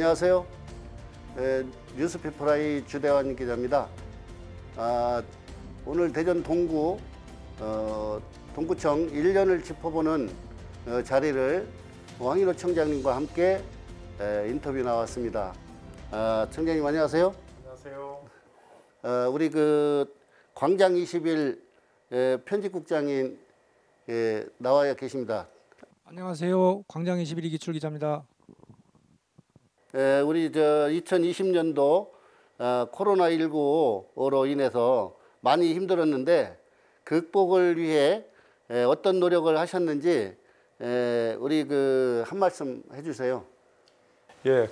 안녕하세요. 뉴스피플라이 주대환 기자입니다. 오늘 대전 동구 동구청 1년을 짚어보는 자리를 황인호 청장님과 함께 인터뷰 나왔습니다. 청장님 안녕하세요. 안녕하세요. 우리 광장 20일 편집국장인 나와 계십니다. 안녕하세요. 광장 21일 기출 기자입니다. 우리 2020년도 코로나19로 인해서 많이 힘들었는데 극복을 위해 어떤 노력을 하셨는지 우리 한 말씀 해주세요. 예,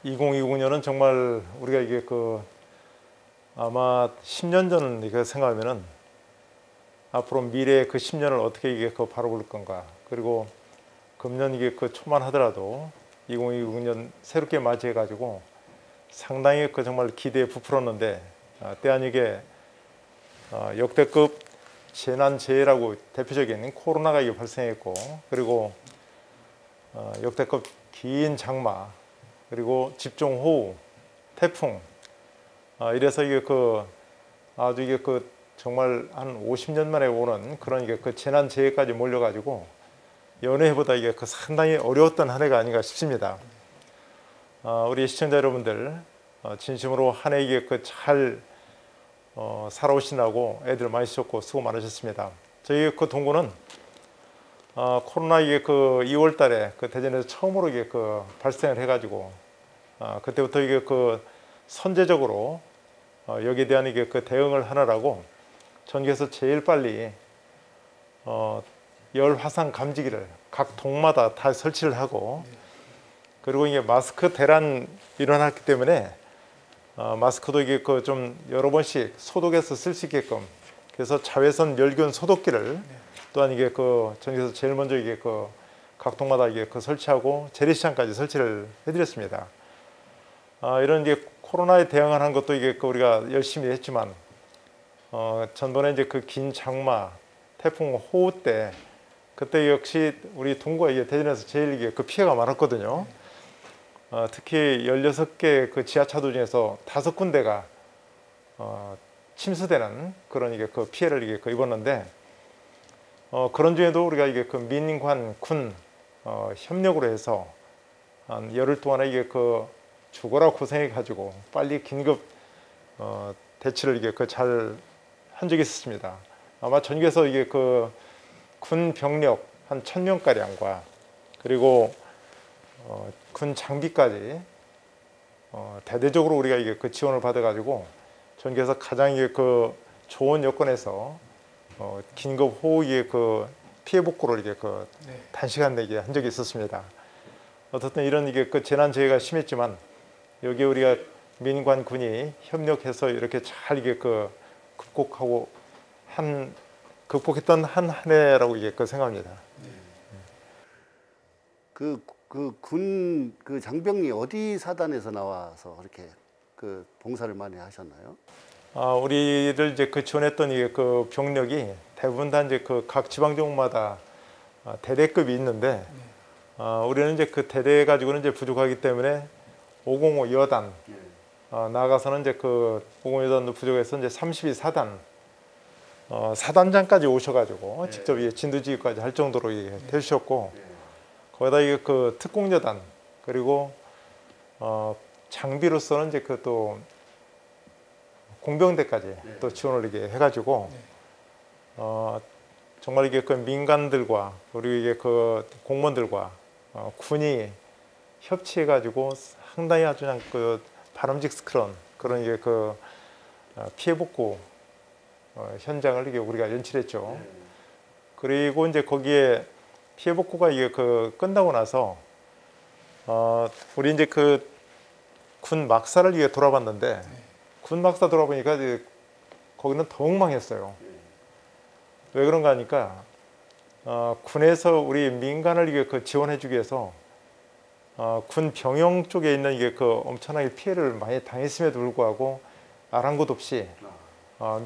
2029년은 정말 우리가 이게 아마 10년 전 이렇게 생각하면은 앞으로 미래의 10년을 어떻게 이게 바라볼 건가. 그리고 금년 이게 초만 하더라도 2029년 새롭게 맞이해 가지고 상당히 정말 기대에 부풀었는데 때 아니게 역대급 재난재해라고 대표적인 코로나가 이게 발생했고, 그리고 역대급 긴 장마, 그리고 집중호우, 태풍, 이래서 이게 아주 이게 정말 한 50년 만에 오는 그런 이게 재난재해까지 몰려가지고 연애보다 이게 상당히 어려웠던 한 해가 아닌가 싶습니다. 우리 시청자 여러분들 진심으로 한 해 이게 잘 살아오시라고 애들 많이 쓰셨고 수고 많으셨습니다. 저희 동구는 코로나 이게 2월 달에 대전에서 처음으로 이게 발생을 해가지고 그때부터 이게 선제적으로 여기에 대한 이게 대응을 하느라고 전국에서 제일 빨리 열 화상 감지기를 각 동마다 다 설치를 하고, 그리고 이게 마스크 대란 일어났기 때문에 마스크도 이게 좀 여러 번씩 소독해서 쓸 수 있게끔, 그래서 자외선 멸균 소독기를 또한 이게 전국에서 제일 먼저 이게 각 동마다 이게 설치하고 재래시장까지 설치를 해드렸습니다. 이런 이제 코로나에 대응을 한 것도 이게 우리가 열심히 했지만 전번에 이제 긴 장마, 태풍, 호우 때 그때 역시 우리 동구가 이게 대전에서 제일 이게 피해가 많았거든요. 특히 16개 지하차도 중에서 5군데가 침수되는 그런 이게 피해를 이게 입었는데, 그런 중에도 우리가 이게 민관, 군 협력으로 해서 한 열흘 동안에 이게 죽어라 고생해 가지고 빨리 긴급 대치를 이게 잘 한 적이 있었습니다. 아마 전국에서 이게 군 병력 한 1000명가량과 그리고 군 장비까지 대대적으로 우리가 이게 지원을 받아가지고 전국에서 가장 이게 좋은 여건에서 긴급 호우의 피해 복구를 이게 단시간 내에 한 적이 있었습니다. 어떻든 이런 이게 재난재해가 심했지만 여기 우리가 민관 군이 협력해서 이렇게 잘 이게 극복했던 한 해라고 이게 생각합니다. 군 장병이 어디 사단에서 나와서 그렇게 봉사를 많이 하셨나요? 우리를 이제 지원했던 이게 병력이 대부분 다 이제 각 지방정마다 대대급이 있는데, 우리는 이제 대대 가지고는 이제 부족하기 때문에 505 여단, 나아가서는 이제 505 여단도 부족해서 이제 32사단, 사단장까지 오셔가지고 직접 진두지휘까지 할 정도로 해주셨고, 거기다 이게 특공여단, 그리고 장비로서는 이제 또 공병대까지 또 지원을 이게 해가지고 정말 이게 민간들과 그리고 이게 공무원들과 군이 협치해가지고 상당히 아주 그냥 바람직스러운 그런 이게 피해 복구 현장을 이게 우리가 연출했죠. 그리고 이제 거기에 피해 복구가 이게 끝나고 나서 우리 이제 군 막사를 이게 돌아봤는데, 군 막사 돌아보니까 이제 거기는 더욱 망했어요. 왜 그런가 하니까 군에서 우리 민간을 이게 지원해주기 위해서 군 병영 쪽에 있는 이게 엄청나게 피해를 많이 당했음에도 불구하고 아랑곳 없이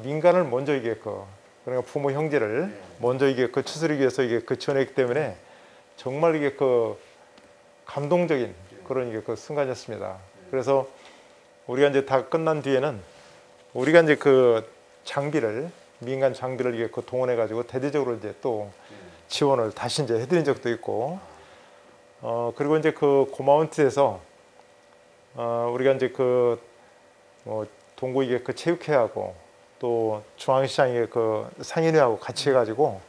민간을 먼저 이게 그러니까 부모 형제를 먼저 이게 추스르기 위해서 이게 지원했기 때문에 정말 이게 감동적인 그런 이게 그 순간이었습니다. 그래서 우리가 이제 다 끝난 뒤에는 우리가 이제 그 장비를 민간 장비를 이게 그 동원해 가지고 대대적으로 이제 또 지원을 다시 이제 해드린 적도 있고, 그리고 이제 그 고마운트에서 우리가 이제 그 뭐 동구 이게 그 체육회하고 또 중앙시장의 그 상인회하고 같이 해가지고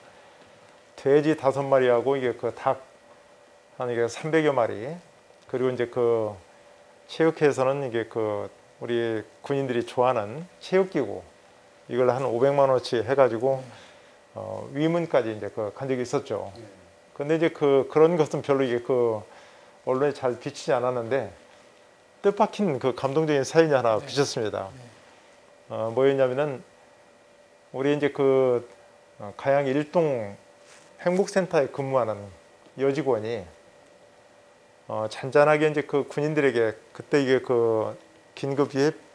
돼지 5마리하고 이게 그 닭 한 이게 300여 마리, 그리고 이제 그 체육회에서는 이게 그 우리 군인들이 좋아하는 체육기구 이걸 한 500만 원어치 해가지고 위문까지 이제 그 간 적이 있었죠. 근데 이제 그런 것은 별로 이게 그 언론에 잘 비치지 않았는데 뜻밖인 그 감동적인 사연이 하나 비쳤습니다. 뭐였냐면은 우리 이제 그 가양 일동 행복센터에 근무하는 여직원이 잔잔하게 이제 그 군인들에게 그때 이게 그 긴급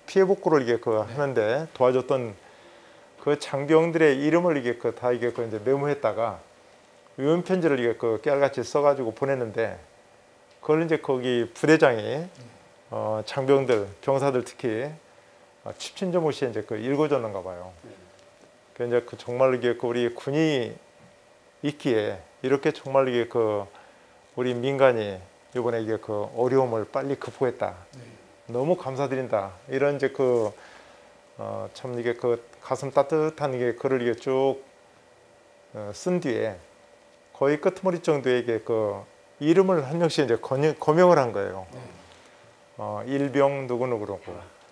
피해 복구를 이게 그 하는데 도와줬던 그 장병들의 이름을 이게 그 다 이게 그 이제 메모했다가 위문 편지를 이게 그 깨알같이 써가지고 보냈는데 그걸 이제 거기 부대장이 장병들 병사들 특히 칩친저모 씨에 이제 그 읽어줬는가 봐요. 그 이제 그 정말 이게 그 우리 군이 있기에 이렇게 정말 이게 그 우리 민간이 이번에 이게 그 어려움을 빨리 극복했다. 너무 감사드린다. 이런 이제 그 참 이게 그 가슴 따뜻한 이게 글을 이게 쭉 쓴 뒤에 거의 끄트머리 정도의 이게 그 이름을 한 명씩 이제 거명을 한 거예요. 일병 누구누구라고,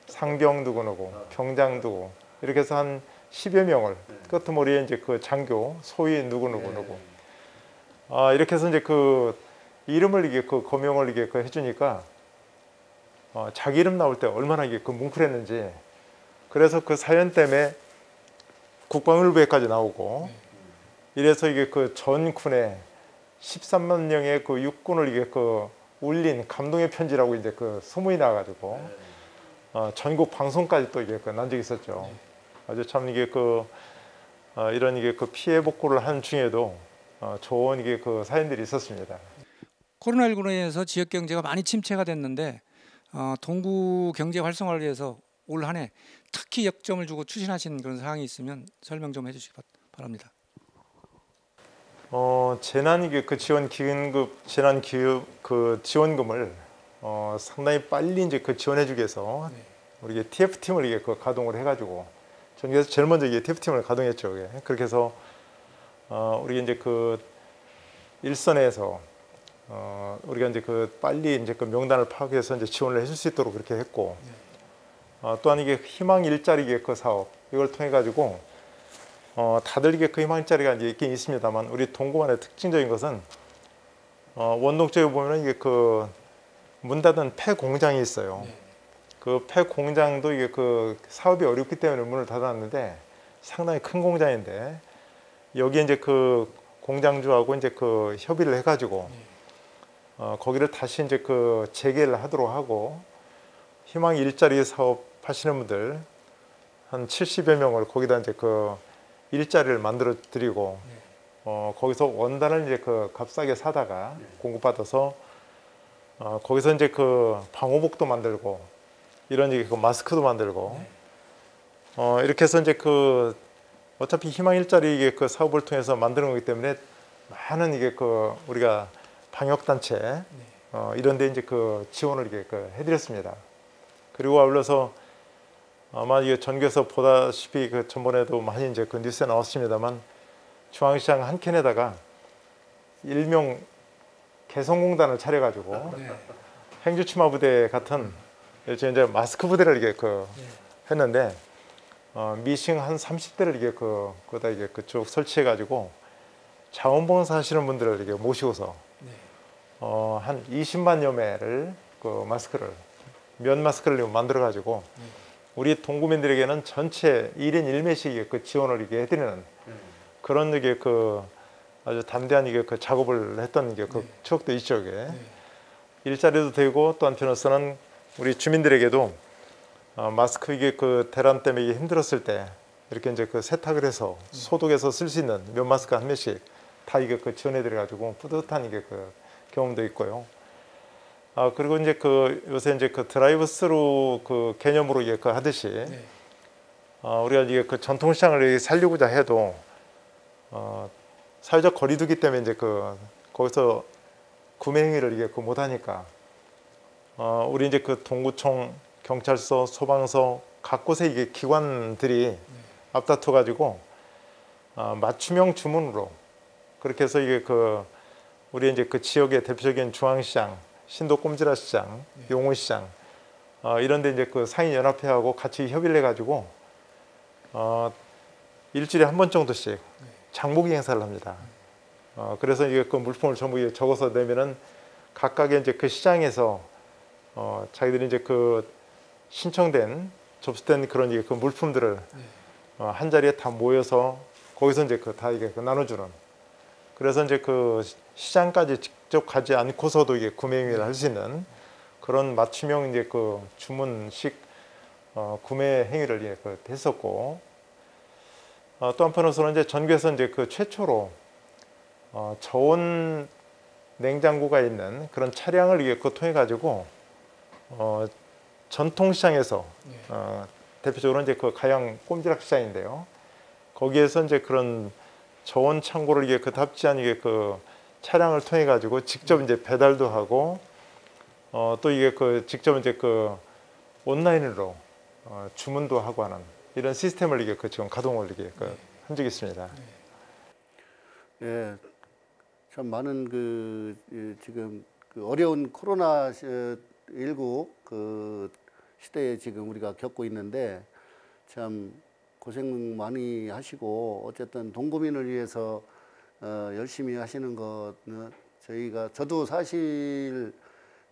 상병 누구누구, 병장 누구, 이렇게 해서 한 10여 명을 끄트머리에 이제 그 장교, 소위 누구누구. 이렇게 해서 이제 그 이름을 이게 그 거명을 이게 그 해주니까 자기 이름 나올 때 얼마나 이게 그 뭉클했는지. 그래서 그 사연 때문에 국방일보에까지 나오고 이래서 이게 그 전군에 13만 명의 그 육군을 이게 그 울린 감동의 편지라고 이제 그 소문이 나가지고 전국 방송까지 또 이게 그 난 적이 있었죠. 아주 참 이게 그 이런 이게 그 피해 복구를 하는 중에도 좋은 이게 그 사연들이 있었습니다. 코로나19로 인해서 지역 경제가 많이 침체가 됐는데 동구 경제 활성화를 위해서 올 한 해 특히 역점을 주고 추진하신 그런 사항이 있으면 설명 좀 해주시기 바랍니다. 재난 이게 그 지원 기금급 재난 기업 그 지원금을 상당히 빨리 이제 그 지원해주기 위해서 우리 TF 팀을 이게 그 가동을 해가지고 전국에서 제일 먼저 이게 TF 팀을 가동했죠. 그렇게 해서 우리 이제 그 일선에서 우리가 이제 그 빨리 이제 그 명단을 파악해서 이제 지원을 해줄 수 있도록 그렇게 했고, 또한 이게 희망 일자리 그 사업 이걸 통해 가지고 다들 이게 그 희망 일자리가 이제 있긴 있습니다만 우리 동구만의 특징적인 것은 원동 쪽에 보면은 이게 그 문 닫은 폐 공장이 있어요. 그 폐 공장도 이게 그 사업이 어렵기 때문에 문을 닫았는데 상당히 큰 공장인데 여기 이제 그 공장주하고 이제 그 협의를 해가지고 거기를 다시 이제 그 재개를 하도록 하고 희망 일자리 사업 하시는 분들 한 70여 명을 거기다 이제 그 일자리를 만들어 드리고 거기서 원단을 이제 그 값싸게 사다가 공급받아서 거기서 이제 그 방호복도 만들고 이런 이제 그 마스크도 만들고 이렇게 해서 이제 그 어차피 희망 일자리 이게 그 사업을 통해서 만드는 거기 때문에 많은 이게 그 우리가 방역 단체 이런 데 이제 그 지원을 이게 그 해드렸습니다. 그리고 아울러서 아마 이게 전국에서 보다시피 그 전번에도 많이 이제 그 뉴스에 나왔습니다만 중앙시장 한 켠에다가 일명 개성공단을 차려가지고 행주치마 부대 같은 이제 마스크 부대를 이게 그 했는데 미싱 한 30대를 이게 거기다 이게 그쪽 설치해가지고 자원봉사 하시는 분들을 이게 모시고서 한 20만여 매를 그 마스크를 면 마스크를 만들어가지고 우리 동구민들에게는 전체 1인 1매씩 그 지원을 이게 해드리는 그런 이게 그 아주 담대한 이게 그 작업을 했던 이게 그 추억도 있죠. 이게 일자리도 되고 또 한편으로서는 우리 주민들에게도 마스크 이게 그 대란 때문에 이게 힘들었을 때 이렇게 이제 그 세탁을 해서 소독해서 쓸 수 있는 면 마스크 한 매씩 다 이게 그 지원해드려 가지고 뿌듯한 이게 그 경험도 있고요. 그리고 이제 그 요새 이제 그 드라이브 스루 그 개념으로 이게 그 하듯이 네. 우리가 이게 그 전통시장을 살리고자 해도 사회적 거리두기 때문에 이제 그 거기서 구매 행위를 이게 그 못하니까 우리 이제 그 동구청, 경찰서, 소방서 각 곳에 이게 기관들이 앞다퉈 가지고 맞춤형 주문으로 그렇게 해서 이게 그 우리 이제 그 지역의 대표적인 중앙시장, 신도 꼼지라시장, 용호시장 이런데 이제 그 상인연합회하고 같이 협의를 해가지고 일주일에 한 번 정도씩 장보기 행사를 합니다. 그래서 이게 그 물품을 전부 적어서 내면은 각각의 이제 그 시장에서 자기들이 이제 그 신청된 접수된 그런 이게 그 물품들을 한 자리에 다 모여서 거기서 이제 그 다 이게 그 나눠주는. 그래서 이제 그 시장까지 직접 가지 않고서도 이게 구매 행위를 할 수 있는 그런 맞춤형 이제 그 주문식 구매 행위를 이제 그 했었고 또 한편으로서는 이제 전국에서 이제 그 최초로 저온 냉장고가 있는 그런 차량을 이게 그 통해 가지고 전통시장에서 대표적으로 이제 그 가양 꼼지락 시장인데요. 거기에서 이제 그런 저온 창고를 이게 그 답지한 이게 그 차량을 통해 가지고 직접 이제 배달도 하고 또 이게 그 직접 이제 그 온라인으로 주문도 하고 하는 이런 시스템을 이게 그 지금 가동을 이게 한 적이 있습니다. 예, 참 많은 지금 그 어려운 코로나 19 그 시대에 지금 우리가 겪고 있는데 참 고생 많이 하시고 어쨌든 동구민을 위해서 열심히 하시는 거는 저도 사실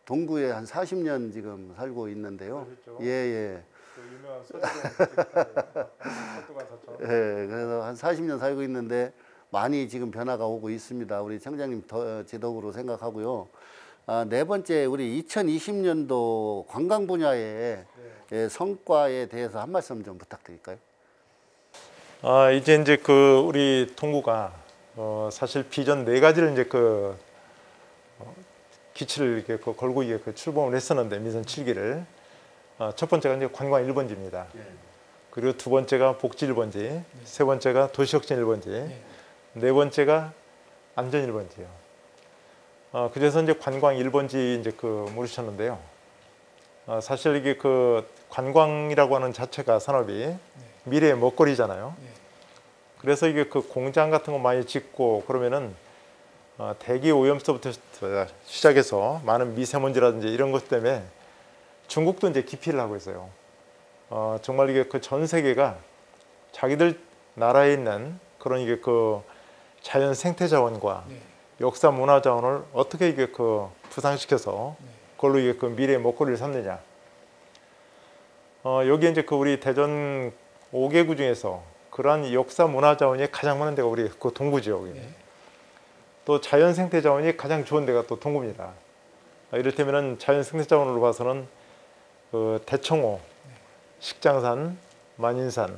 동구에 한 40년 지금 살고 있는데요. 그렇죠. 예, 예. 그 유명한 소주관 예, 그래서 한 40년 살고 있는데 많이 지금 변화가 오고 있습니다. 우리 청장님 제 덕으로 생각하고요. 네 번째, 우리 2020년도 관광 분야의 성과에 대해서 한 말씀 좀 부탁드릴까요? 이제 그 우리 동구가 사실 비전 네 가지를 이제 그 기치를 이렇게 걸고 이게 그 출범을 했었는데 민선 7기를 첫 번째가 이제 관광 1번지입니다. 그리고 두 번째가 복지 1번지, 세 번째가 도시혁신 1번지, 네 번째가 안전 1번지요. 그래서 이제 관광 1번지 이제 그 물으셨는데요. 사실 이게 그 관광이라고 하는 자체가 산업이 미래의 먹거리잖아요. 그래서 이게 그 공장 같은 거 많이 짓고 그러면은 대기 오염서부터 시작해서 많은 미세먼지라든지 이런 것 때문에 중국도 이제 기피를 하고 있어요. 정말 이게 그 전 세계가 자기들 나라에 있는 그런 이게 그 자연 생태 자원과 역사 문화 자원을 어떻게 이게 그 부상시켜서 그걸로 이게 그 미래의 먹거리를 삼느냐. 여기 이제 그 우리 대전 5개구 중에서 그러한 역사 문화 자원이 가장 많은 데가 우리 그 동구 지역입니다. 또 자연 생태 자원이 가장 좋은 데가 또 동구입니다. 이를테면은 자연 생태 자원으로 봐서는 그 대청호, 식장산, 만인산,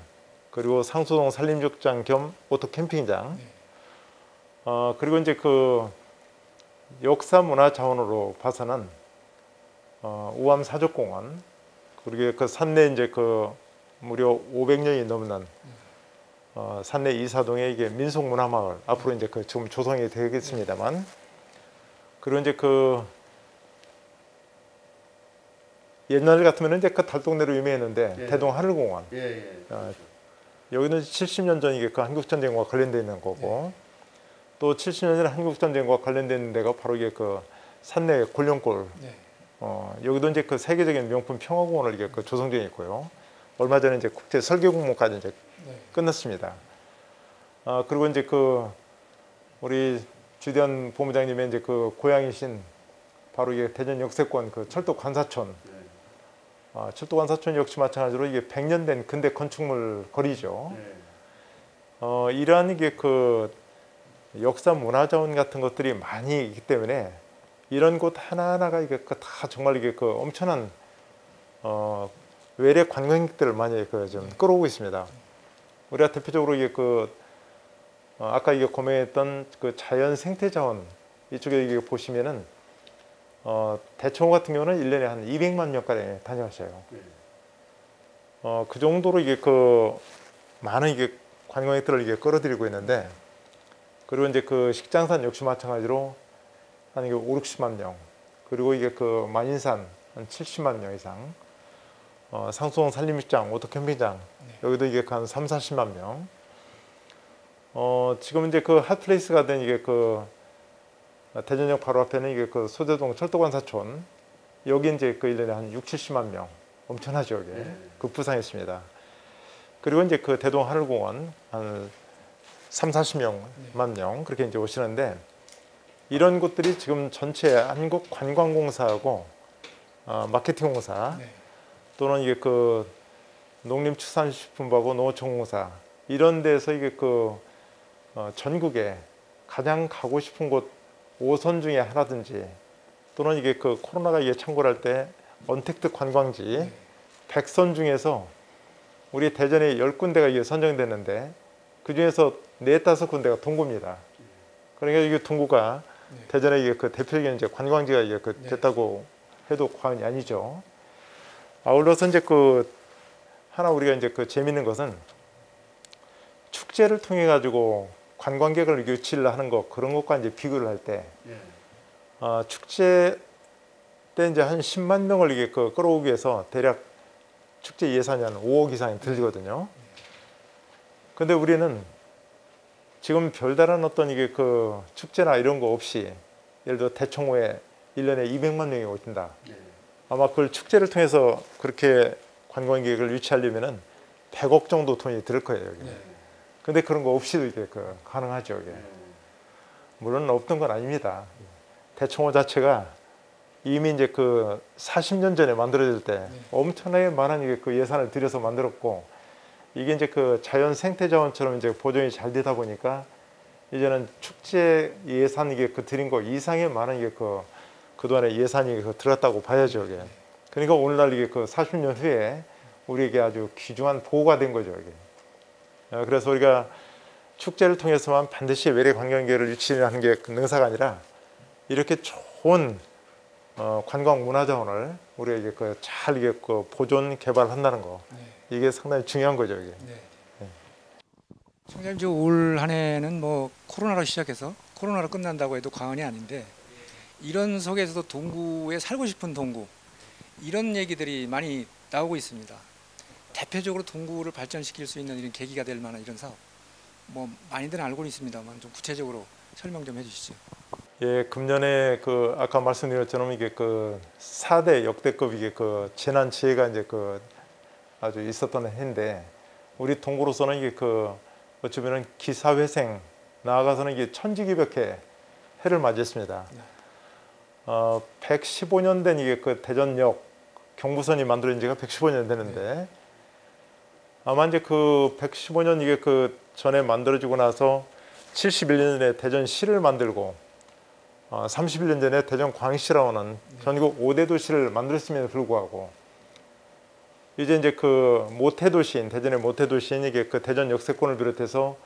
그리고 상수동 산림욕장 겸 오토 캠핑장, 그리고 이제 그 역사 문화 자원으로 봐서는 우암 사족공원, 그리고 그 산내 이제 그 무려 500년이 넘는 산내 이사동의 이게 민속문화마을 앞으로 이제 그 지금 조성이 되겠습니다만, 그리고 이제 그 옛날 같으면 이제 그 달동네로 유명했는데 대동 하늘공원. 여기는 70년 전 이게 그 한국전쟁과 관련돼 있는 거고, 또 70년 전 한국전쟁과 관련된 데가 바로 이게 그 산내 골룡골. 여기도 이제 그 세계적인 명품 평화공원을 이게 그 조성되어 있고요. 얼마 전에 이제 국제 설계 공모까지 이제 끝났습니다. 그리고 이제 그 우리 주대한 본부장님의 이제 그 고향이신 바로 이게 대전 역세권 그 철도 관사촌. 철도 관사촌 역시 마찬가지로 이게 100년 된 근대 건축물 거리죠. 이러한 이게 그 역사 문화자원 같은 것들이 많이 있기 때문에 이런 곳 하나하나가 이게 다 정말 이게 그 엄청난 외래 관광객들을 많이 그 좀 끌어오고 있습니다. 우리가 대표적으로 이게 그 아까 이게 고민했던 그 자연 생태 자원 이쪽에 이게 보시면은 대청호 같은 경우는 1년에 한 200만 명가량 다녀가셔요. 그 정도로 이게 그 많은 이게 관광객들을 이게 끌어들이고 있는데, 그리고 이제 그 식장산 역시 마찬가지로 한 이게 5, 60만 명, 그리고 이게 그 만인산 한 70만 명 이상, 상수동 산림욕장, 오토캠핑장 여기도 이게 한 3, 40만 명. 지금 이제 그 핫플레이스가 된 이게 그 대전역 바로 앞에는 이게 그 소대동 철도관사촌, 여기 이제 그 1년에 한 6, 70만 명, 엄청나죠 여기. 급부상했습니다. 그리고 이제 그 대동 하늘공원 한 3, 40만 명 그렇게 이제 오시는데, 이런 곳들이 지금 전체 한국관광공사하고 마케팅공사 또는 이게 그 농림축산식품부하고 농어촌공사 이런 데서 이게 그 전국에 가장 가고 싶은 곳 5선 중에 하나든지, 또는 이게 그 코로나가 이게 창궐할 때 언택트 관광지 100선 중에서 우리 대전에 10군데가 이게 선정됐는데, 그 중에서 4, 5군데가 동구입니다. 그러니까 이게 동구가 대전에 이게 그 대표적인 이제 관광지가 이게 그 됐다고 해도 과언이 아니죠. 아울러서 이제 그 하나 우리가 이제 그 재밌는 것은, 축제를 통해 가지고 관광객을 유치를 하는 것, 그런 것과 이제 비교를 할 때, 축제 때 이제 한 10만 명을 이게 그 끌어오기 위해서 대략 축제 예산이 한 5억 이상이 들거든요. 근데 우리는 지금 별다른 어떤 이게 그 축제나 이런 거 없이, 예를 들어 대청호에 1년에 200만 명이 오신다. 아마 그걸 축제를 통해서 그렇게 관광객을 유치하려면은 100억 정도 돈이 들 거예요 여기. 근데 그런 거 없이도 이게 그 가능하죠 여기. 물론 없던 건 아닙니다. 대청호 자체가 이미 이제 그 40년 전에 만들어질 때 엄청나게 많은 이게 그 예산을 들여서 만들었고, 이게 이제 그 자연 생태 자원처럼 이제 보존이 잘 되다 보니까 이제는 축제 예산 이게 그 들인 거 이상의 많은 이게 그동안에 예산이 그 들었다고 봐야죠 이게. 그러니까 오늘날 이게 그 40년 후에 우리에게 아주 귀중한 보호가 된 거죠 이게. 그래서 우리가 축제를 통해서만 반드시 외래 관광객을 유치하는 게 능사가 아니라, 이렇게 좋은 관광 문화자원을 우리가 이게 그 잘 이게 그 보존 개발한다는 거, 이게 상당히 중요한 거죠 이게. 총장님, 저 올 한 해는 뭐 코로나로 시작해서 코로나로 끝난다고 해도 과언이 아닌데, 이런 속에서도 동구에 살고 싶은 동구, 이런 얘기들이 많이 나오고 있습니다. 대표적으로 동구를 발전시킬 수 있는 이런 계기가 될 만한 이런 사업, 뭐 많이들 알고는 있습니다만 좀 구체적으로 설명 좀 해주시죠. 예, 금년에 그 아까 말씀드린 것처럼 이게 그 4대 역대급 이게 그 재난지혜가 이제 그 아주 있었던 해인데, 우리 동구로서는 이게 그 어쩌면은 기사회생, 나아가서는 이게 천지기벽해 해를 맞이했습니다. 115년 된 이게 그 대전역 경부선이 만들어진 지가 115년 되는데, 아마 이제 그 115년 이게 그 전에 만들어지고 나서 71년에 대전시를 만들고, 31년 전에 대전광시라고 하는 전국 5대 도시를 만들었음에도 불구하고, 이제 그 모태도시인, 대전의 모태도시인 이게 그 대전 역세권을 비롯해서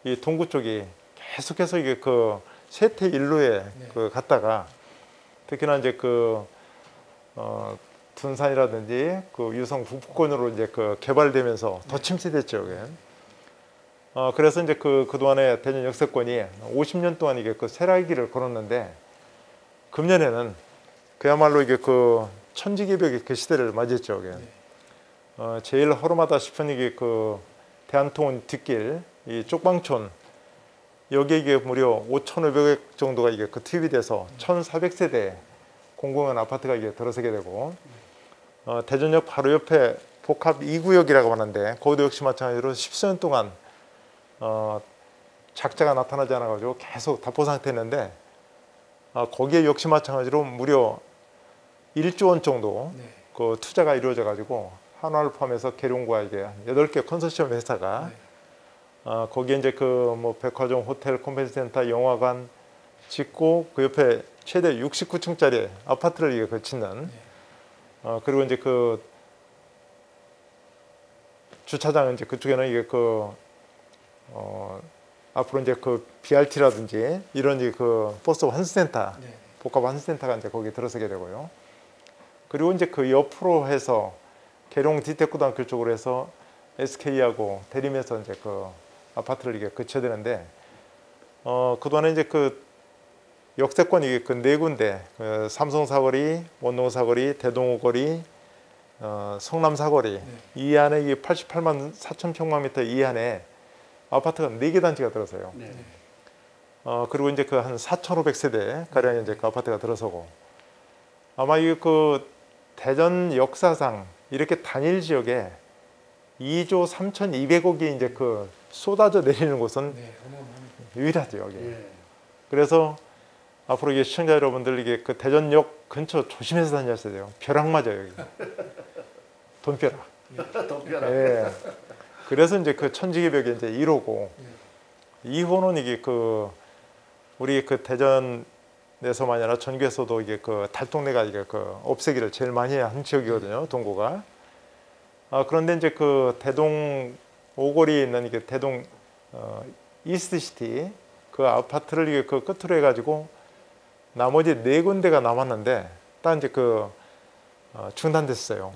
이 동구 쪽이 계속해서 이게 그 쇠퇴 일로에 그 갔다가, 특히나 이제 그 둔산이라든지 그 유성 북부권으로 이제 그 개발되면서 더 침체됐죠. 그게. 그래서 이제 그동안에 대전 역세권이 50년 동안 이게 그 쇠락기를 걸었는데, 금년에는 그야말로 이게 그 천지개벽의 그 시대를 맞이했죠. 그게. 제일 허름하다 싶은 이게 그 대한통운 뒷길, 이 쪽방촌, 여기에 이게 무려 5,500억 정도가 이게 그 투입이 돼서 1,400세대 공공연 아파트가 이게 들어서게 되고, 대전역 바로 옆에 복합 2구역이라고 하는데, 거기도 역시 마찬가지로 10수년 동안 작자가 나타나지 않아가지고 계속 답보 상태였는데, 거기에 역시 마찬가지로 무려 1조 원 정도 그 투자가 이루어져 가지고 한화를 포함해서 계룡과 이게 8개 컨소시엄 회사가 거기에 이제 그 뭐 백화점, 호텔, 컨벤션 센터, 영화관 짓고, 그 옆에 최대 69층짜리 아파트를 이게 그 짓는, 그리고 이제 그 주차장은 이제 그쪽에는 이게 그 앞으로 이제 그 BRT라든지 이런 이제 그 버스 환승센터 복합안전센터가 이제 거기 들어서게 되고요. 그리고 이제 그 옆으로 해서 계룡 디택고등학교 쪽으로 해서 SK하고 대림에서 이제 그 아파트를 이게 거쳐야 되는데 그동안에 이제 그 역세권이 그 네 군데, 그 삼성 사거리, 원동 사거리, 대동호 거리, 성남 사거리 이 안에 이게 88만 4천 평방미터 이 안에 아파트가 4개 단지가 들어서요. 그리고 이제 그 한 4,500세대 가량 이제 그 아파트가 들어서고 아마 이 그 대전 역사상 이렇게 단일 지역에 2조 3,200억이 이제 그 쏟아져 내리는 곳은 유일하죠 여기. 그래서 앞으로 이게 시청자 여러분들 이게 그 대전역 근처 조심해서 다녔어야 돼요. 벼락 맞아요 여기. 돈벼락. 돈벼락. 예. 그래서 이제 그 천지개벽이 이제 1호고 2호는 이게 그 우리 그 대전에서만이 아니라 전국에서도 이게 그 달동네가 이게 그 없애기를 제일 많이 한 지역이거든요. 동구가. 그런데 이제 그 대동 오거리에 있는 이게 대동 이스트시티 그 아파트를 이게 그 끝으로 해가지고 나머지 4군데가 남았는데 딱 이제 그 중단됐어요.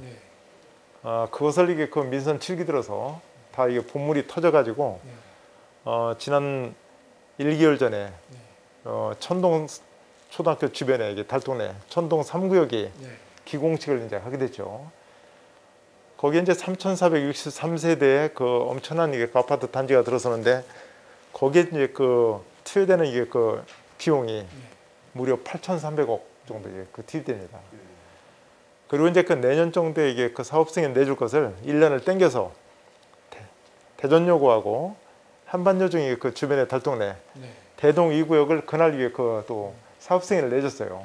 그것을 이게 그 민선 7기 들어서 다 이게 본물이 터져가지고 지난 1개월 전에 천동 초등학교 주변에 이게 달동네 천동 3구역이 기공식을 이제 하게 됐죠. 거기에 이제 3,463세대의 그 엄청난 이게 그 아파트 단지가 들어서는데 거기에 이제 그 투여되는 이게 그 비용이 무려 8,300억 정도 그 투입됩니다. 그리고 이제 그 내년 정도에 이게 그 사업 승인 내줄 것을 1년을 땡겨서 대전여고하고 한반여 중에 그 주변의 달동네 대동 2구역을 그날 이게 그 또 사업 승인을 내줬어요.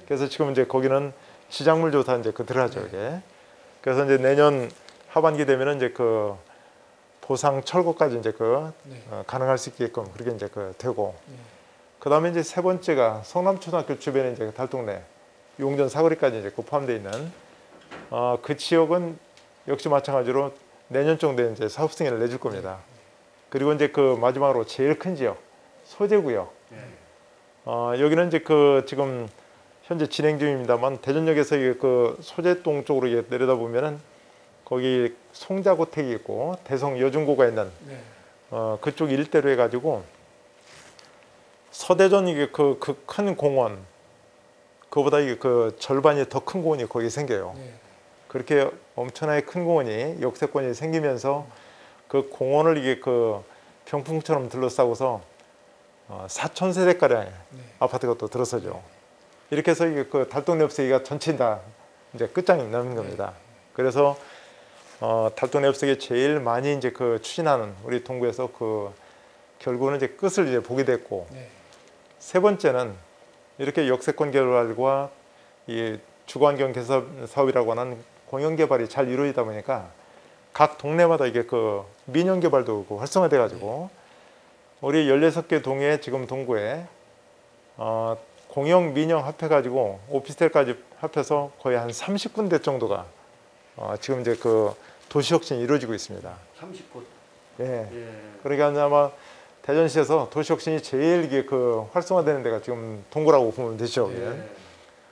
그래서 지금 이제 거기는 지작물 조사 이제 그 들어가죠 이게. 그래서 이제 내년 하반기 되면은 이제 그 보상 철거까지 이제 그 가능할 수 있게끔 그렇게 이제 그 되고. 그다음에 이제 세 번째가 성남초등학교 주변에 이제 달동네 용전 사거리까지 이제 그 포함되어 있는 그 지역은 역시 마찬가지로 내년 정도에 이제 사업 승인을 내줄 겁니다. 그리고 이제 그 마지막으로 제일 큰 지역 소재구역. 여기는 이제 그 지금 현재 진행 중입니다만 대전역에서 그 소재동 쪽으로 내려다 보면은 거기 송자고택이 있고 대성 여중고가 있는 그쪽 일대로 해가지고 서대전 이게 그 큰 공원 그보다 이게 그 절반이 더 큰 공원이 거기 생겨요. 그렇게 엄청나게 큰 공원이 역세권이 생기면서 그 공원을 이게 그 병풍처럼 둘러싸고서 4,000세대 가량의 아파트가 또 들어서죠. 이렇게 해서 이게 그 달동네 없애기가 전체 다 이제 끝장이 나는 겁니다. 그래서 달동네 없애기 제일 많이 이제 그 추진하는 우리 동구에서 그 결국은 이제 끝을 이제 보게 됐고 세 번째는 이렇게 역세권 개발과 이 주거환경 개선 사업이라고 하는 공영 개발이 잘 이루어지다 보니까 각 동네마다 이게 그 민영 개발도 그 활성화돼 가지고 우리 16개 동에 지금 동구에 공영 민영 합해가지고 오피스텔까지 합해서 거의 한 30군데 정도가 지금 이제 그 도시혁신이 이루어지고 있습니다. 30곳. 예. 그러니까 아마 대전시에서 도시혁신이 제일 이게 그 활성화되는 데가 지금 동구라고 보면 되죠.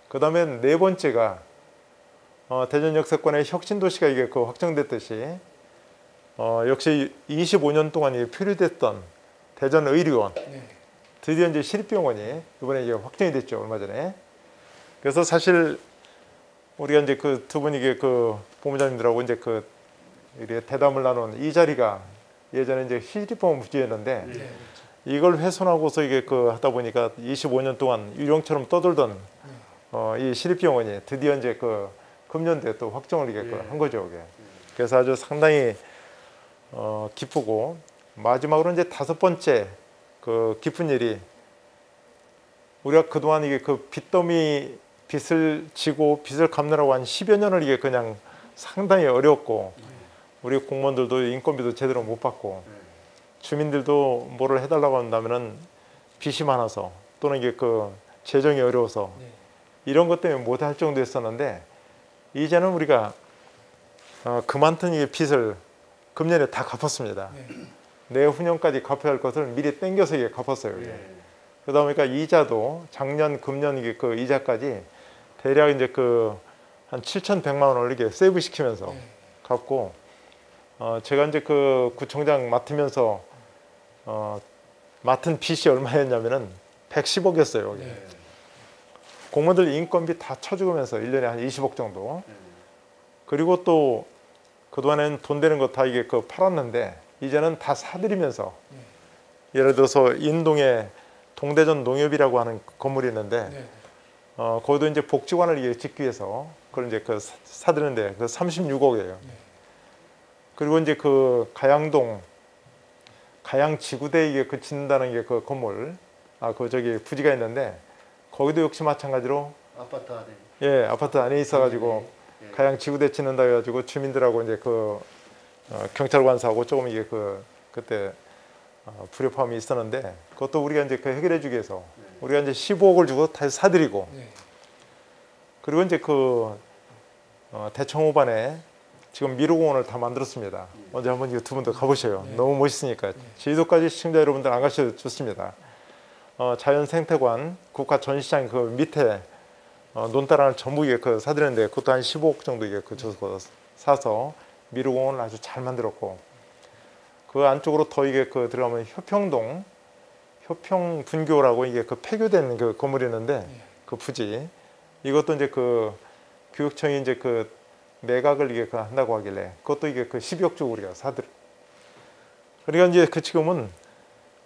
그다음에 네 번째가 대전 역세권의 혁신 도시가 이게 그 확정됐듯이 역시 25년 동안 이게 표류됐던 대전 의료원 드디어 이제 시립병원이 이번에 이제 확정이 됐죠. 얼마 전에. 그래서 사실 우리가 이제 그 두 분이 이게 그 본부장님들하고 이제 그 이렇게 대담을 나눈 이 자리가 예전에 이제 시립병원 부지였는데 이걸 훼손하고서 이게 그 하다 보니까 25년 동안 유령처럼 떠돌던 이 시립병원이 드디어 이제 그 금년도에 또 확정을 이게 한 거죠. 이게. 그래서 아주 상당히 기쁘고 마지막으로 이제 다섯 번째 그 기쁜 일이 우리가 그동안 이게 그 빚더미 빚을 지고 빚을 갚느라고 한 10여 년을 이게 그냥 상당히 어려웠고 우리 공무원들도 인건비도 제대로 못 받고 주민들도 뭐를 해달라고 한다면은 빚이 많아서 또는 이게 그 재정이 어려워서 이런 것 때문에 못 할 정도였었는데 이제는 우리가 그 많던 이 빚을 금년에 다 갚았습니다. 내후년까지 갚아야 할 것을 미리 땡겨서 이게 갚았어요. 이게. 그러다 보니까 이자도 작년, 금년 이게 그 이자까지 대략 이제 그 한 7,100만 원을 이렇게 세이브 시키면서 갚고, 제가 이제 그 구청장 맡으면서 맡은 빚이 얼마였냐면은 110억이었어요. 공무원들 인건비 다 쳐죽으면서 1년에 한 20억 정도. 그리고 또 그동안에는 돈 되는 거 다 이게 그 팔았는데 이제는 다 사들이면서, 예를 들어서 인동에 동대전 농협이라고 하는 건물이 있는데 거기도 이제 복지관을 이게 짓기 위해서 그걸 이제 그 사드는데 그 36억이에요. 그리고 이제 그 가양동 가양지구대 이게 그 짓는다는 게 그 건물, 그 저기 부지가 있는데 거기도 역시 마찬가지로 아파트 안에. 예, 아파트 안에 있어가지고 예. 가양지구대 짓는다 해가지고 주민들하고 이제 그 경찰관사하고 조금 이게 그 그때 불협화음이 있었는데 그것도 우리가 이제 그 해결해주기 위해서 우리가 이제 15억을 주고 다시 사드리고, 그리고 이제 그 대청 호반에 지금 미루공원을 다 만들었습니다. 언제 한번 두 분도 가보셔요. 너무 멋있으니까. 제주도까지 시청자 여러분들 안 가셔도 좋습니다. 자연생태관, 국가전시장 그 밑에 논다랑을 전부 이게 그 사드렸는데 그것도 한 15억 정도 이게 그 줘서 사서 미루공원을 아주 잘 만들었고, 그 안쪽으로 더 이게 그 들어가면 효평동 효평분교라고 이게 그 폐교된 그 건물이 있는데 그 부지, 이것도 이제 그 교육청이 이제 그 매각을 이게 그 한다고 하길래 그것도 이게 그 12억 주고 우리가 사들. 그러니까 이제 그 지금은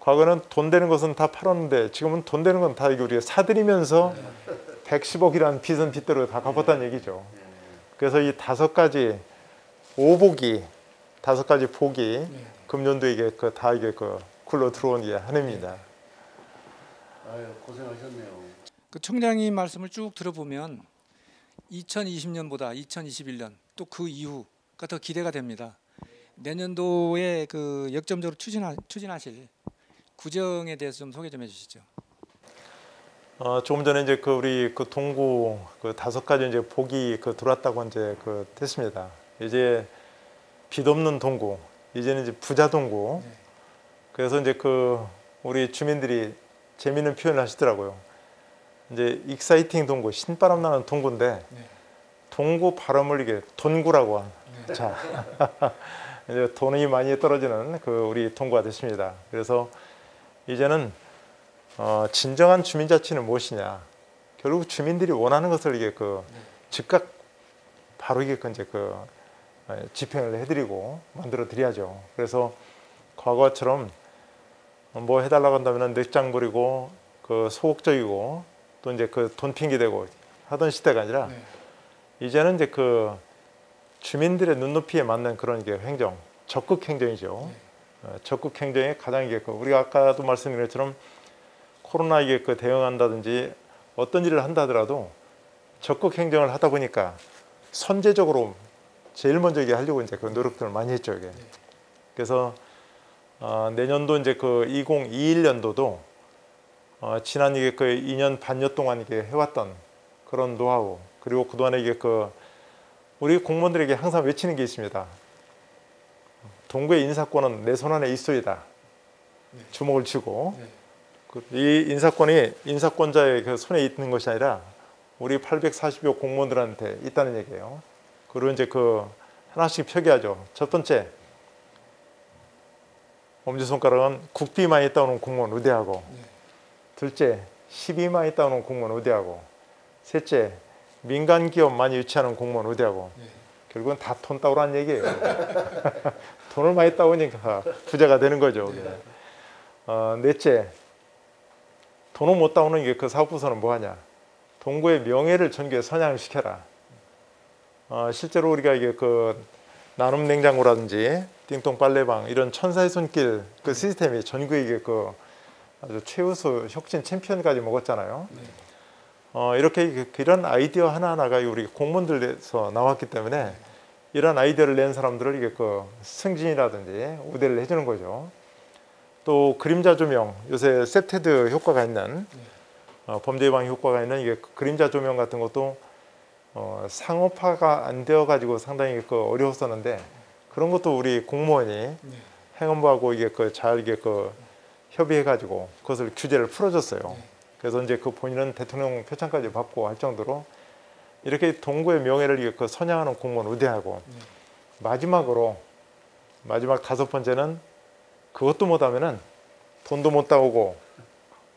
과거는 돈 되는 것은 다 팔았는데 지금은 돈 되는 건 다 이게 우리가 사들이면서 110억이라는 빚은 빚대로 다 갚았다는 얘기죠. 그래서 이 다섯 가지 복이 금년도에 이게 그 다 이게 그 굴러 들어온 게 한 해입니다. 아유, 고생하셨네요. 그 청장님 말씀을 쭉 들어보면 2020년보다 2021년 또 그 이후가 더 기대가 됩니다. 내년도에 그 역점적으로 추진하실 구정에 대해서 좀 소개 좀 해주시죠. 조금 전에 이제 그 우리 그 동구 그 다섯 가지 이제 복이 그 들어왔다고 이제 그 됐습니다. 이제 빚 없는 동구, 이제는 이제 부자 동구. 그래서 이제 그 우리 주민들이 재미있는 표현을 하시더라고요. 이제 익사이팅 동구, 신바람 나는 동구인데 동구 발음을 이게 돈구라고 한. 자, 이제 돈이 많이 떨어지는 그 우리 동구가 됐습니다. 그래서 이제는 진정한 주민자치는 무엇이냐? 결국 주민들이 원하는 것을 이게 그 즉각 바로 이게 이제 그 집행을 해드리고 만들어 드려야죠. 그래서 과거처럼 뭐 해달라고 한다면 넥장 부리고 그 소극적이고 또 이제 그 돈 핑계 대고 하던 시대가 아니라 이제는 이제 그 주민들의 눈높이에 맞는 그런 게 행정, 적극 행정이죠. 적극 행정의 가장 이게 그 우리가 아까도 말씀드린 것처럼 코로나에 그 대응한다든지 어떤 일을 한다 하더라도 적극 행정을 하다 보니까 선제적으로 제일 먼저 이게 하려고 이제 그 노력들을 많이 했죠. 이게. 그래서 내년도 이제 그 2021년도도 지난 이게 그 2년 반여 동안 이게 해왔던 그런 노하우, 그리고 그동안에 이게 그 우리 공무원들에게 항상 외치는 게 있습니다. 동구의 인사권은 내 손 안에 있소이다. 주먹을 쥐고 이 인사권이 인사권자의 그 손에 있는 것이 아니라 우리 840여 공무원들한테 있다는 얘기예요. 그리고 이제 그 하나씩 표기하죠. 첫 번째, 엄지손가락은 국비만 있다 오는 공무원 우대하고, 둘째, 12만 있다 오는 공무원 우대하고, 셋째, 민간 기업 많이 유치하는 공무원 우대하고. 결국은 다 돈 따오라는 얘기예요. 돈을 많이 따오니까 부자가 되는 거죠. 넷째, 돈을 못 따오는 게 그 사업부서는 뭐하냐? 동구의 명예를 전교에 선양을 시켜라. 실제로 우리가 이게 그 나눔 냉장고라든지 띵동 빨래방 이런 천사의 손길 그 시스템이 전국에 이게 그 아주 최우수 혁신 챔피언까지 먹었잖아요. 이렇게 이런 아이디어 하나하나가 우리 공무원들에서 나왔기 때문에 이런 아이디어를 낸 사람들을 이게 그 승진이라든지 우대를 해주는 거죠. 또 그림자 조명, 요새 셉테드 효과가 있는 범죄 예방 효과가 있는 이게 그림자 조명 같은 것도 상업화가 안 되어 가지고 상당히 그 어려웠었는데 그런 것도 우리 공무원이 행안부하고 이게 그 잘 이게 그 협의해가지고 그것을 규제를 풀어줬어요. 그래서 이제 그 본인은 대통령 표창까지 받고 할 정도로 이렇게 동구의 명예를 그 선양하는 공무원 우대하고 마지막 5번째는 그것도 못하면은 돈도 못 따오고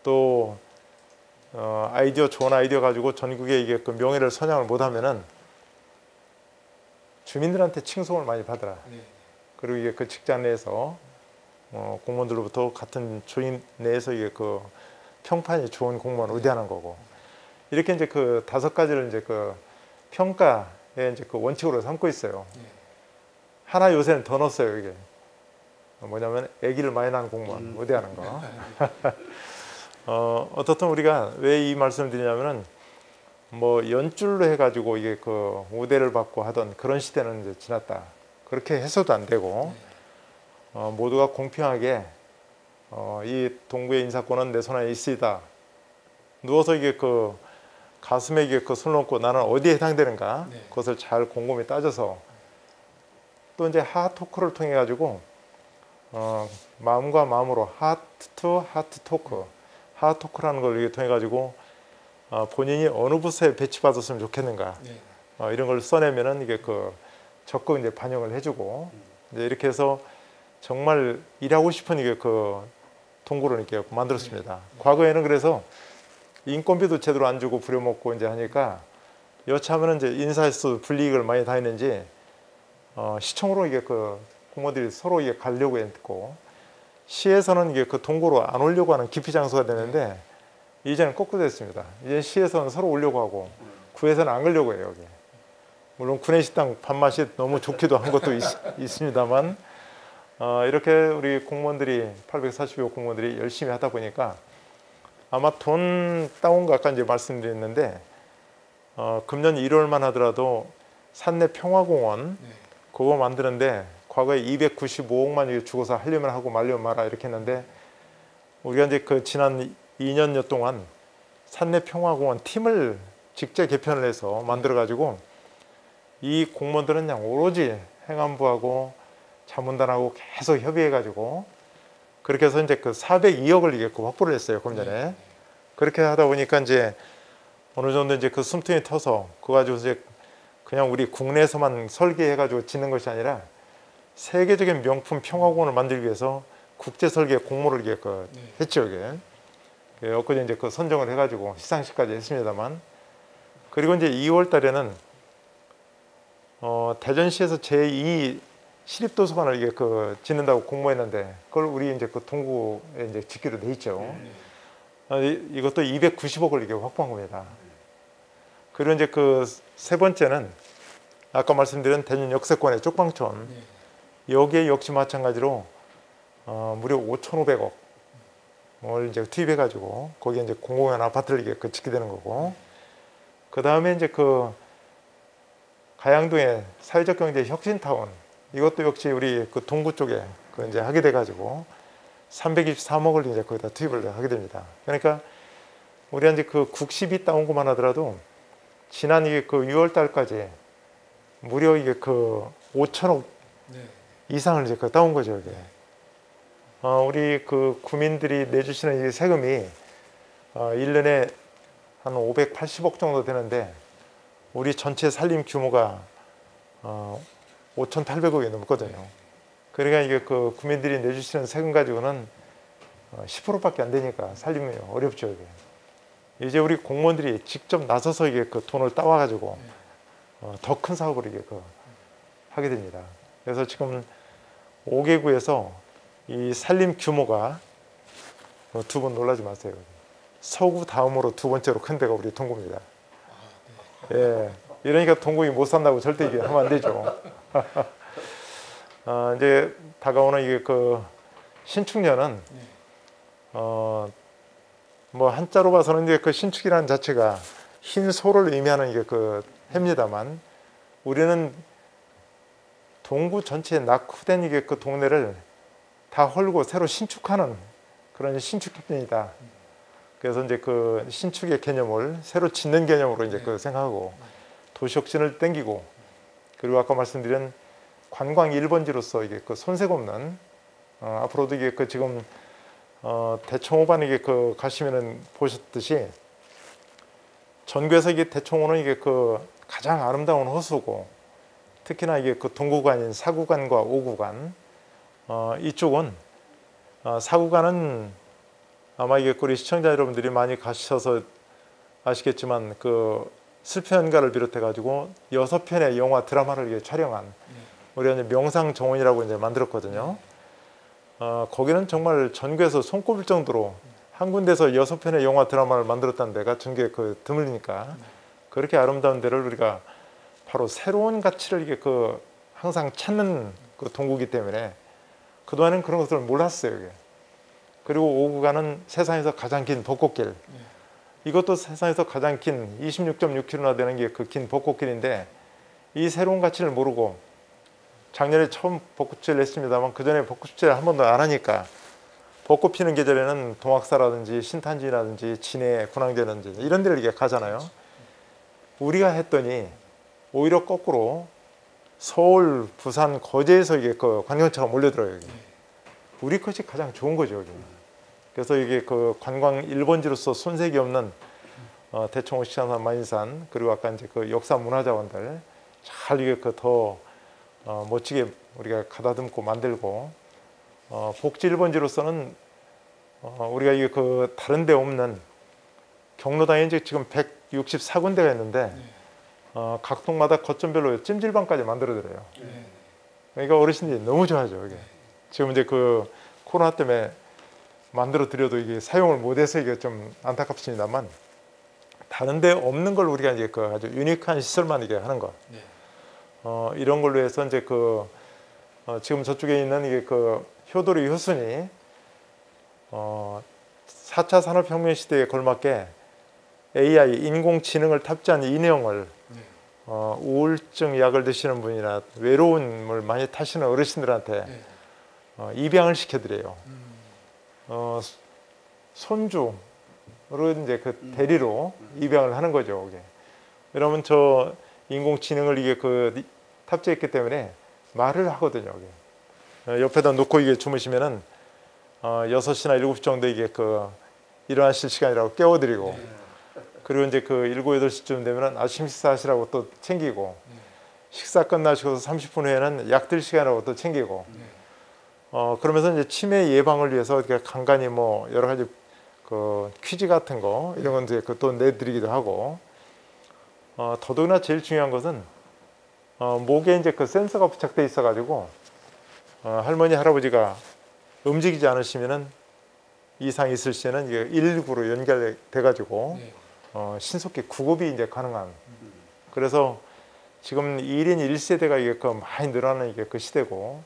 또 좋은 아이디어 가지고 전국에 이게 그 명예를 선양을 못하면은 주민들한테 칭송을 많이 받아라. 그리고 이게 그 직장 내에서 공무원들로부터 같은 조직 내에서 이게 그 평판이 좋은 공무원 의대하는 거고 이렇게 이제 그 5가지를 이제 그 평가에 이제 그 원칙으로 삼고 있어요. 하나 요새는 더 넣었어요. 이게 뭐냐면 아기를 많이 낳은 공무원 의대하는 거. 어떻든 우리가 왜 이 말씀을 드리냐면은 뭐 연줄로 해가지고 이게 그 우대를 받고 하던 그런 시대는 이제 지났다. 그렇게 해서도 안 되고 모두가 공평하게 이 동구의 인사권은 내 손 안에 있으이다. 누워서 이게 그 가슴에 이게 그 손을 얹고 나는 어디에 해당되는가 그것을 잘 곰곰이 따져서 또 이제 하트 토크를 통해 가지고 마음과 마음으로 하트 투 하트 토크 하트 토크라는 걸 이렇게 통해 가지고 본인이 어느 부서에 배치받았으면 좋겠는가 이런 걸 써내면은 이게 그 적극 이제 반영을 해주고 이제 이렇게 해서 정말 일하고 싶은 이게 그 동구를 이렇게 만들었습니다. 과거에는 그래서 인건비도 제대로 안 주고 부려먹고 이제 하니까 여차하면 이제 인사에서 불이익을 많이 당했는지 시청으로 이게 그 공무원들이 서로 이게 가려고 했고 시에서는 이게 그 동구로 안 오려고 하는 기피 장소가 되는데 이제는 거꾸로 됐습니다. 이제 시에서는 서로 오려고 하고 구에서는 안 가려고 해요. 여기. 물론 구내식당 밥맛이 너무 좋기도 한 것도 있습니다만 이렇게 우리 공무원들이 840여 공무원들이 열심히 하다 보니까 아마 돈 따온 거 아까 이제 말씀드렸는데 금년 1월만 하더라도 산내 평화공원 그거 만드는데 과거에 295억만 주고서 하려면 하고 말려면 마라 이렇게 했는데 우리가 이제 그 지난 2년여 동안 산내 평화공원 팀을 직접 개편을 해서 만들어 가지고 이 공무원들은 그냥 오로지 행안부하고 자문단하고 계속 협의해 가지고 그렇게 해서 이제 그 402억을 이게 확보를 했어요. 금 전에. 그렇게 하다 보니까 이제 어느 정도 이제 그 숨통이 터서 그거 가지고 이제 그냥 우리 국내에서만 설계해 가지고 짓는 것이 아니라 세계적인 명품 평화공원을 만들기 위해서 국제 설계 공모를 이게 했죠. 이게 엊그제 이제 그 선정을 해 가지고 시상식까지 했습니다만 그리고 이제 2월 달에는 대전시에서 제2 시립도서관을 이게 짓는다고 공모했는데 그걸 우리 이제 그 동구에 이제 짓기로 돼 있죠. 이것도 290억을 이게 확보한 겁니다. 그리고 이제 그 세 번째는 아까 말씀드린 대전 역세권의 쪽방촌 여기에 역시 마찬가지로 무려 5,500억을 이제 투입해 가지고 거기에 이제 공공연 아파트를 이게 짓게 되는 거고 그 다음에 이제 그 가양동의 사회적 경제 혁신타운 이것도 역시 우리 그 동구 쪽에 이제 하게 돼 가지고 323억을 이제 거기다 투입을 하게 됩니다. 그러니까 우리가 이제 그 국시비 따온 것만 하더라도 지난 이게 그 6월 달까지 무려 이게 그 5천억 이상을 이제 따온 거죠. 이게. 우리 그 구민들이 내주시는 이 세금이 1년에 한 580억 정도 되는데 우리 전체 살림 규모가 5,800억이 넘거든요. 그러니까 이게 그 구민들이 내주시는 세금 가지고는 10%밖에 안 되니까 살림이 어렵죠. 이게. 이제 우리 공무원들이 직접 나서서 이게 그 돈을 따와 가지고 더 큰 사업을 이게 하게 됩니다. 그래서 지금 5개구에서 이 살림 규모가 두 분 놀라지 마세요. 서구 다음으로 두 번째로 큰 데가 우리 동구입니다. 예, 이러니까 동구이 못 산다고 절대 얘기하면 안 되죠. 이제 다가오는 이게 그 신축년은 뭐 한자로 봐서는 이제 그 신축이라는 자체가 흰 소를 의미하는 이게 그 해입니다만 우리는 동구 전체에 낙후된 이게 그 동네를 다 헐고 새로 신축하는 그런 신축년이다. 그래서 이제 그 신축의 개념을 새로 짓는 개념으로 이제 그 생각하고 도시혁신을 땡기고 그리고 아까 말씀드린 관광 1번지로서 이게 그 손색 없는 앞으로도 이게 그 지금 대청호반 이게 그 가시면은 보셨듯이 전국에서 이게 대청호는 이게 그 가장 아름다운 호수고, 특히나 이게 그 동구간인 4구간과 5구간, 이쪽은 4구간은 아마 이게 우리 시청자 여러분들이 많이 가셔서 아시겠지만 그 슬퍼연가를 비롯해 가지고 6편의 영화 드라마를 이게 촬영한 우리가 이제 명상정원이라고 이제 만들었거든요. 거기는 정말 전국에서 손꼽을 정도로 한 군데서 6편의 영화 드라마를 만들었다는 데가 전국에 그 드물으니까, 그렇게 아름다운 데를 우리가 바로 새로운 가치를 이게 그 항상 찾는 그 동구이기 때문에 그동안은 그런 것들을 몰랐어요. 이게. 그리고 5구간은 세상에서 가장 긴 벚꽃길. 이것도 세상에서 가장 긴 26.6km나 되는 게 그 긴 벚꽃길인데, 이 새로운 가치를 모르고 작년에 처음 벚꽃축제를 했습니다만 그 전에 벚꽃축제를 한 번도 안 하니까 벚꽃 피는 계절에는 동학사라든지 신탄지라든지 진해, 군항제라든지 이런 데를 이게 가잖아요. 우리가 했더니 오히려 거꾸로 서울, 부산, 거제에서 이게 그 관광차가 몰려들어요. 여기. 우리 것이 가장 좋은 거죠. 여기. 그래서 이게 그 관광 1번지로서 손색이 없는 대청호, 시장산, 만인산, 그리고 아까 이제 그 역사 문화자원들 잘 이게 그 더 멋지게 우리가 가다듬고 만들고, 복지 1번지로서는 우리가 이게 그 다른 데 없는 경로당에 이제 지금 164군데가 있는데 각 동마다 거점별로 찜질방까지 만들어드려요. 그러니까 어르신들이 너무 좋아하죠. 이게. 지금 이제 그 코로나 때문에 만들어 드려도 이게 사용을 못해서 이게 좀 안타깝습니다만, 다른 데 없는 걸 우리가 이제 그 아주 유니크한 시설만 이게 하는 거. 이런 걸로 해서 이제 그 지금 저쪽에 있는 이게 그 효도리 효순이 4차 산업혁명 시대에 걸맞게 AI 인공지능을 탑재한 인형을 우울증 약을 드시는 분이나 외로움을 많이 타시는 어르신들한테 입양을 시켜드려요. 손주로 이제 그 대리로 입양을 하는 거죠. 이게. 그러면 저 인공지능을 이게 그 탑재했기 때문에 말을 하거든요. 이게. 옆에다 놓고 이게 주무시면은 6시나 7시 정도 이게 그 일어나실 시간이라고 깨워드리고, 그리고 이제 그 7, 8시쯤 되면은 아침 식사하시라고 또 챙기고, 식사 끝나시고서 30분 후에는 약 들 시간이라고 또 챙기고, 그러면서 이제 치매 예방을 위해서 이렇게 간간히 뭐 여러 가지 그 퀴즈 같은 거 이런 건 이제 그 또 내드리기도 하고, 더더구나 제일 중요한 것은 목에 이제 그 센서가 부착돼 있어가지고 할머니 할아버지가 움직이지 않으시면은 이상이 있을 시에는 이게 119로 연결돼 가지고 신속히 구급이 이제 가능한. 그래서 지금 1인 1세대가 이게 그 많이 늘어나는 이게 그 시대고,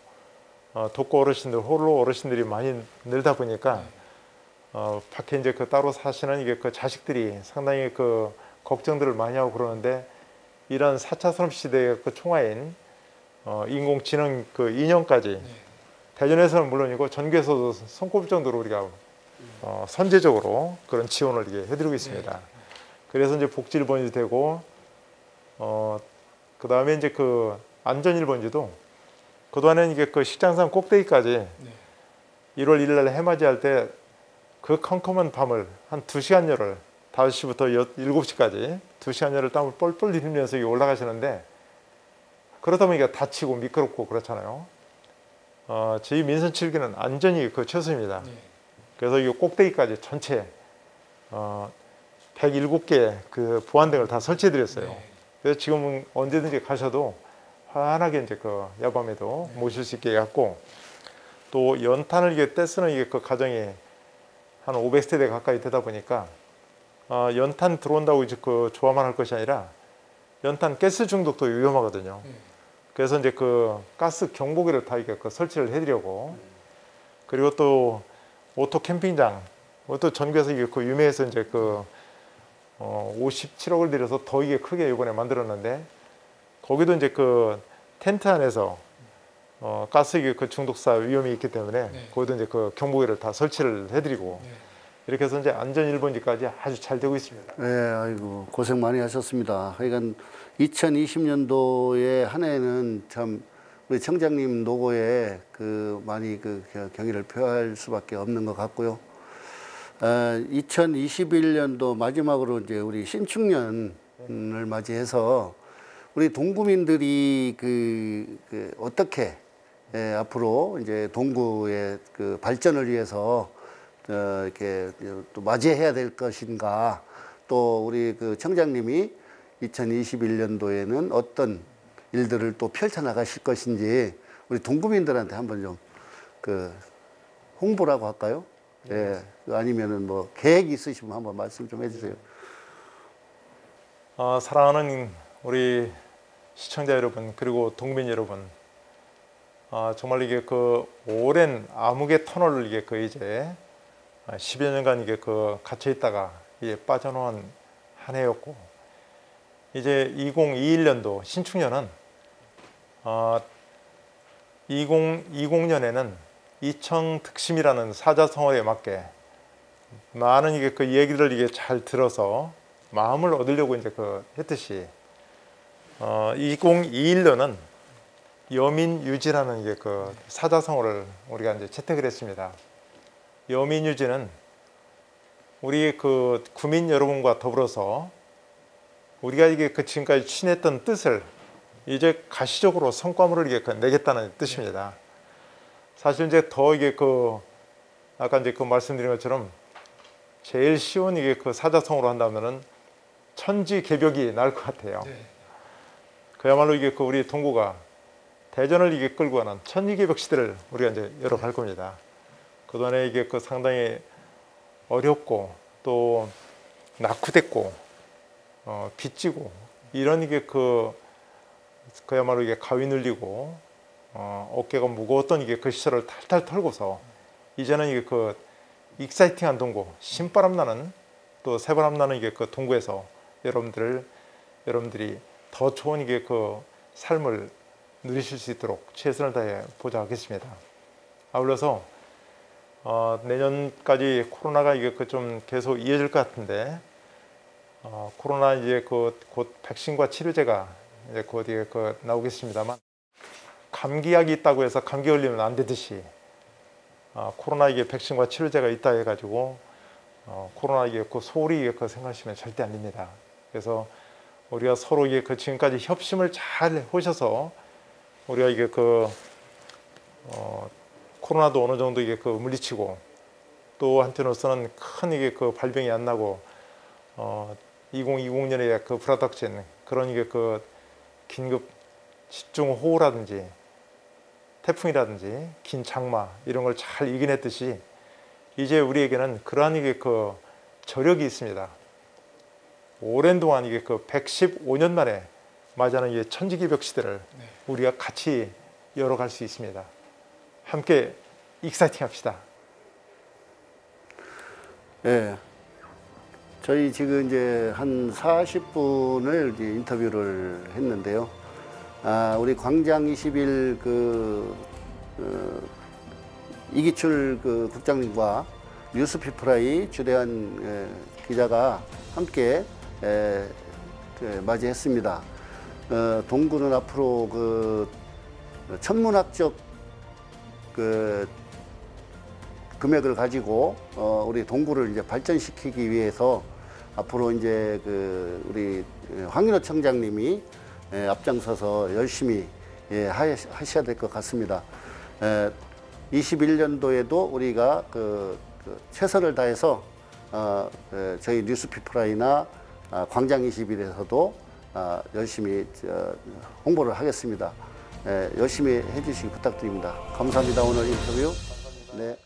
독거 어르신들, 홀로 어르신들이 많이 늘다 보니까 밖에 이제 그 따로 사시는 이게 그 자식들이 상당히 그 걱정들을 많이 하고 그러는데, 이런 4차 산업 시대의 그 총화인 인공지능 그 인형까지 대전에서는 물론이고 전국에서도 손꼽을 정도로 우리가 선제적으로 그런 지원을 이게 해드리고 있습니다. 그래서 이제 복지 1번이 되고, 그 다음에 이제 그 안전 1번지도 그동안에는 이게 그 식장산 꼭대기까지 1월 1일 날 해맞이할 때 그 컴컴한 밤을 한 2시간여를 5시부터 7시까지 2시간여를 땀을 뻘뻘 흘리면서 올라가시는데, 그러다 보니까 다치고 미끄럽고 그렇잖아요. 저희 민선 7기는 안전이 그 최소입니다. 그래서 이 꼭대기까지 전체 107개 그 보안등을 다 설치해 드렸어요. 그래서 지금은 언제든지 가셔도 환하게 이제 그 야밤에도 모실 수 있게 해갖고, 또 연탄을 이게 떼쓰는 이게 그 가정이 한 500세대 가까이 되다 보니까 연탄 들어온다고 이제 그 좋아만 할 것이 아니라 연탄 가스 중독도 위험하거든요. 그래서 이제 그 가스 경보기를 다 이렇게 그 설치를 해드리려고, 그리고 또 오토 캠핑장, 또 전국에서 이게 그 유명해서 이제 그 57억을 들여서 더 이게 크게 이번에 만들었는데, 거기도 이제 그 텐트 안에서 가스 그 중독사 위험이 있기 때문에 거기도 이제 그 경보기를 다 설치를 해드리고, 이렇게 해서 이제 안전 1번지까지 아주 잘 되고 있습니다. 네, 아이고 고생 많이 하셨습니다. 하여간 2020년도에 한 해는 참 우리 청장님 노고에 그 많이 그 경의를 표할 수밖에 없는 것 같고요. 2021년도 마지막으로 이제 우리 신축년을 맞이해서 우리 동구민들이 어떻게 앞으로 이제 동구의 그 발전을 위해서 이렇게 또 맞이해야 될 것인가, 또 우리 그 청장님이 2021년도에는 어떤 일들을 또 펼쳐나가실 것인지 우리 동구민들한테 한번 좀 그 홍보라고 할까요? 예, 아니면은 뭐 계획이 있으시면 한번 말씀 좀 해주세요. 사랑하는 우리 시청자 여러분, 그리고 동민 여러분, 정말 이게 그 오랜 암흑의 터널을 이게 그 이제 10여 년간 이게 그 갇혀 있다가 이제 빠져나온 한 해였고, 이제 2021년도 신축년은 2020년에는 이청 득심이라는 사자성어에 맞게 많은 이게 그 얘기를 이게 잘 들어서 마음을 얻으려고 이제 그 했듯이 2021년은 여민유지라는 이게 그 사자성어를 우리가 이제 채택을 했습니다. 여민유지는 우리 그 구민 여러분과 더불어서 우리가 이게 그 지금까지 취했던 뜻을 이제 가시적으로 성과물을 이게 그 내겠다는 뜻입니다. 사실 이제 더 이게 그 아까 이제 그 말씀드린 것처럼 제일 쉬운 이게 그 사자성어로 한다면은 천지개벽이 나을 것 같아요. 네. 그야말로 이게 그 우리 동구가 대전을 이게 끌고 가는 천지개벽 시대를 우리가 이제 열어갈 겁니다. 그동안에 이게 그 상당히 어렵고 또 낙후됐고 빚지고 이런 이게 그야말로 이게 가위 눌리고 어깨가 무거웠던 이게 그 시절을 탈탈 털고서 이제는 이게 그 익사이팅한 동구, 신바람 나는 또 새바람 나는 이게 그 동구에서 여러분들이 더 좋은 이게 그 삶을 누리실 수 있도록 최선을 다해 보자 하겠습니다. 아울러서 내년까지 코로나가 이게 그 좀 계속 이어질 것 같은데 코로나 이제 곧 백신과 치료제가 이제 곧 이게 그 나오겠습니다만, 감기약이 있다고 해서 감기 걸리면 안 되듯이 코로나 이게 백신과 치료제가 있다 해가지고 코로나 이게 그 소홀히 이게 그 생각하시면 절대 안 됩니다. 그래서 우리가 서로 이게 그 지금까지 협심을 잘 하셔서 우리가 이게 코로나도 어느 정도 이게 그 물리치고 또 한편으로서는 큰 이게 그 발병이 안 나고 2020년에 그 불화닥친 그런 이게 그 긴급 집중호우라든지 태풍이라든지 긴 장마 이런 걸 잘 이겨냈듯이 이제 우리에게는 그러한 이게 그 저력이 있습니다. 오랜 동안 이게 그 115년 만에 맞이하는 이 천지개벽 시대를 우리가 같이 열어갈 수 있습니다. 함께 익사이팅 합시다. 네. 저희 지금 이제 한 40분을 이제 인터뷰를 했는데요. 우리 광장 21 이기출 국장님과 뉴스피플라이 주대한 기자가 함께 맞이했습니다. 동구는 앞으로 천문학적 금액을 가지고 우리 동구를 이제 발전시키기 위해서 앞으로 이제 우리 황인호 청장님이 앞장서서 열심히 하셔야 될 것 같습니다. 21년도에도 우리가 최선을 다해서 저희 뉴스피플라이나 광장 21에서도 열심히 홍보를 하겠습니다. 열심히 해주시기 부탁드립니다. 감사합니다. 오늘 인터뷰. 네.